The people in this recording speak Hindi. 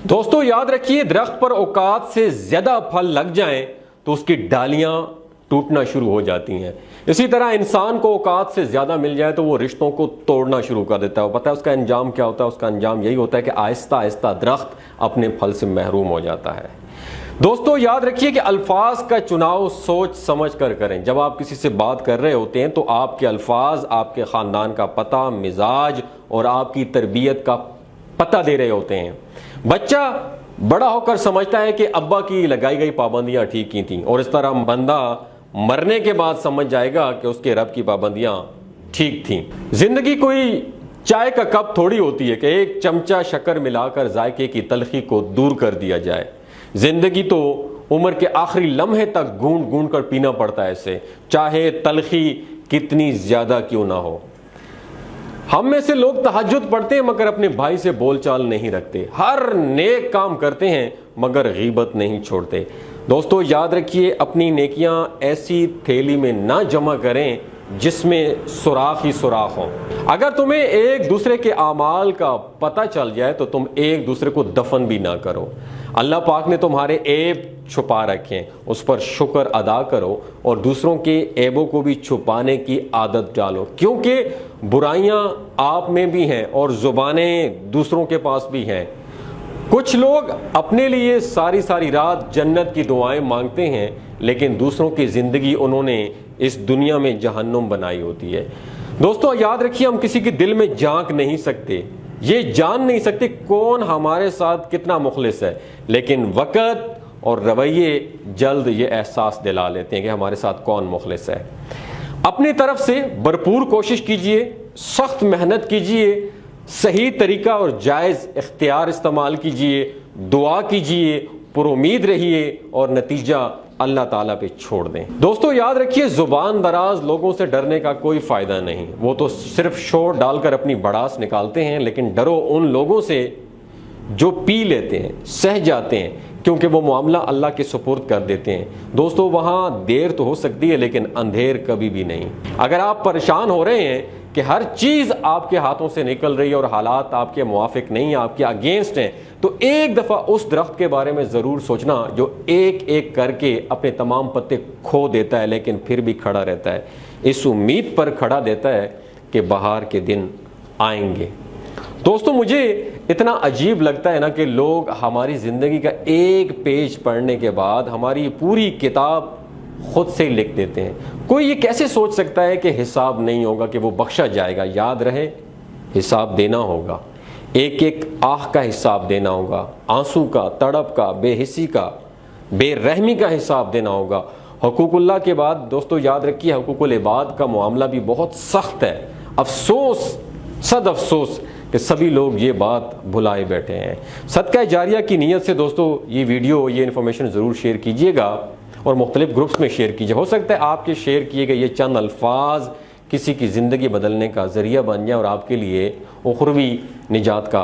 दोस्तों याद रखिए, दरख्त पर औकात से ज्यादा फल लग जाएं तो उसकी डालियां टूटना शुरू हो जाती हैं। इसी तरह इंसान को औकात से ज्यादा मिल जाए तो वो रिश्तों को तोड़ना शुरू कर देता है। पता है उसका अंजाम क्या होता है? उसका अंजाम यही होता है कि आहिस्ता आहिस्ता दरख्त अपने फल से महरूम हो जाता है। दोस्तों याद रखिए कि अल्फाज का चुनाव सोच समझ कर करें। जब आप किसी से बात कर रहे होते हैं तो आपके अल्फाज आपके खानदान का पता, मिजाज और आपकी तरबियत का पता दे रहे होते हैं। बच्चा बड़ा होकर समझता है कि अब्बा की लगाई गई पाबंदियां ठीक की थी, और इस तरह बंदा मरने के बाद समझ जाएगा कि उसके रब की पाबंदियां ठीक थी। जिंदगी कोई चाय का कप थोड़ी होती है कि एक चमचा शक्कर मिलाकर जायके की तलखी को दूर कर दिया जाए। जिंदगी तो उम्र के आखिरी लम्हे तक गूंद गूंद कर पीना पड़ता है इसे, चाहे तलखी कितनी ज्यादा क्यों ना हो। हम में से लोग तहज्जुद पढ़ते हैं मगर अपने भाई से बोलचाल नहीं रखते, हर नेक काम करते हैं मगर गीबत नहीं छोड़ते। दोस्तों याद रखिए, अपनी नेकियां ऐसी थैली में ना जमा करें जिसमें सुराख ही सुराख हो। अगर तुम्हें एक दूसरे के आमाल का पता चल जाए तो तुम एक दूसरे को दफन भी ना करो। अल्लाह पाक ने तुम्हारे ऐब छुपा रखे, उस पर शुक्र अदा करो और दूसरों के ऐबों को भी छुपाने की आदत डालो, क्योंकि बुराइयां आप में भी हैं और जुबानें दूसरों के पास भी हैं। कुछ लोग अपने लिए सारी सारी रात जन्नत की दुआएं मांगते हैं, लेकिन दूसरों की जिंदगी उन्होंने इस दुनिया में जहन्नुम बनाई होती है। दोस्तों याद रखिए, हम किसी के दिल में झांक नहीं सकते, ये जान नहीं सकते कौन हमारे साथ कितना मुखलिस है, लेकिन वक़्त और रवैये जल्द ये एहसास दिला लेते हैं कि हमारे साथ कौन मुखलिस है। अपनी तरफ से भरपूर कोशिश कीजिए, सख्त मेहनत कीजिए, सही तरीका और जायज़ इख्तियार इस्तेमाल कीजिए, दुआ कीजिए, पुरुमीद रहिए और नतीजा अल्लाह ताला पे छोड़ दें। दोस्तों याद रखिए, जुबान दराज लोगों से डरने का कोई फायदा नहीं, वो तो सिर्फ शोर डालकर अपनी भड़ास निकालते हैं। लेकिन डरो उन लोगों से जो पी लेते हैं, सह जाते हैं, क्योंकि वो मामला अल्लाह के सुपुर्द कर देते हैं। दोस्तों वहाँ देर तो हो सकती है लेकिन अंधेर कभी भी नहीं। अगर आप परेशान हो रहे हैं कि हर चीज़ आपके हाथों से निकल रही है और हालात आपके मुआफिक नहीं, आपके अगेंस्ट हैं, तो एक दफ़ा उस दरख्त के बारे में ज़रूर सोचना जो एक एक करके अपने तमाम पत्ते खो देता है लेकिन फिर भी खड़ा रहता है, इस उम्मीद पर खड़ा देता है कि बहार के दिन आएंगे। दोस्तों मुझे इतना अजीब लगता है ना कि लोग हमारी ज़िंदगी का एक पेज पढ़ने के बाद हमारी पूरी किताब खुद से ही लिख देते हैं। कोई ये कैसे सोच सकता है कि हिसाब नहीं होगा, कि वो बख्शा जाएगा? याद रहे, हिसाब देना होगा, एक एक आह का हिसाब देना होगा, आंसू का, तड़प का, बेहिस्सी का, बेरहमी का हिसाब देना होगा। हुकूकुल्लाह के बाद दोस्तों याद रखिए, हुकूकुल इबाद का मामला भी बहुत सख्त है। अफसोस, सद अफसोस कि सभी लोग ये बात भुलाए बैठे हैं। सदका जारिया की नीयत से दोस्तों ये वीडियो, ये इन्फॉर्मेशन ज़रूर शेयर कीजिएगा और मुख्तलिफ ग्रुप्स में शेयर कीजिए। हो सकता है आपके शेयर किए गए ये चंद अल्फाज किसी की ज़िंदगी बदलने का ज़रिया बन जाए और आपके लिए उखरवी निजात का